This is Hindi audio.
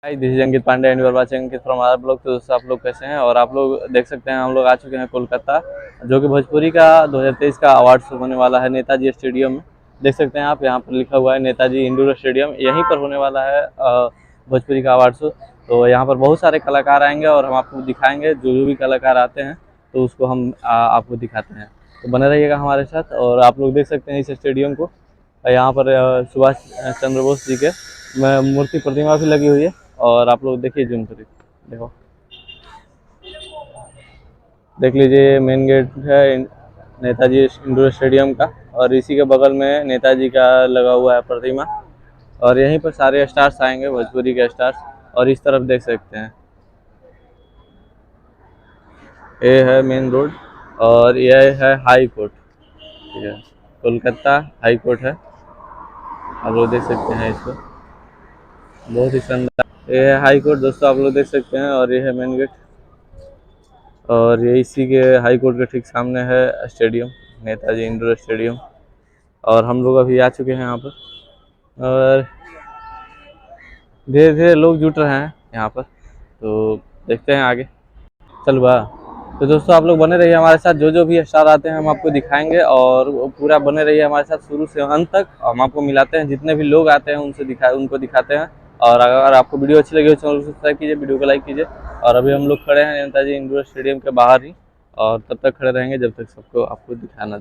Hi, this is Ankit Pandey and you are watching Ankit from our blog. तो दोस्तों आप लोग कैसे हैं? और आप लोग देख सकते हैं हम लोग आ चुके हैं कोलकाता, जो कि भोजपुरी का 2023 का अवार्ड शो होने वाला है नेताजी स्टेडियम में। देख सकते हैं आप, यहाँ पर लिखा हुआ है नेताजी इंडोर स्टेडियम। यहीं पर होने वाला है भोजपुरी का अवार्ड शो। तो यहाँ पर बहुत सारे कलाकार आएंगे और हम आपको दिखाएंगे, जो जो भी कलाकार आते हैं तो उसको हम आपको दिखाते हैं। तो बने रहिएगा हमारे साथ। और आप लोग देख सकते हैं इस स्टेडियम को। यहाँ पर सुभाष चंद्र बोस जी के मूर्ति प्रतिमा भी लगी हुई है। और आप लोग देखिए, जूम करिए, देखो, देख लीजिए, मेन गेट है नेताजी इंडोर स्टेडियम का। और इसी के बगल में नेताजी का लगा हुआ है प्रतिमा। और यहीं पर सारे स्टार्स आएंगे, भोजपुरी के स्टार्स। और इस तरफ देख सकते हैं, ये है मेन रोड और यह है हाई कोर्ट। ठीक है, कोलकाता हाई कोर्ट है। आप लोग देख सकते हैं इसको, बहुत ही शानदार। ये है हाई कोर्ट दोस्तों, आप लोग देख सकते हैं। और ये है मेन गेट। और ये इसी के हाई कोर्ट के ठीक सामने है स्टेडियम, नेताजी इंडोर स्टेडियम। और हम लोग अभी आ चुके हैं यहाँ पर। और धीरे धीरे लोग जुट रहे हैं यहाँ पर, तो देखते हैं आगे। चल बा। तो दोस्तों आप लोग बने रहिए हमारे साथ, जो जो भी स्टार आते हैं हम आपको दिखाएंगे। और वो पूरा बने रहिए हमारे साथ शुरू से अंत तक। हम आपको मिलाते हैं, जितने भी लोग आते हैं उनको दिखाते हैं। और अगर आपको वीडियो अच्छी लगी हो चैनल को सब्सक्राइब कीजिए, वीडियो को लाइक कीजिए। और अभी हम लोग खड़े हैं नेताजी इंडोर स्टेडियम के बाहर ही, और तब तक खड़े रहेंगे जब तक सबको आपको दिखाना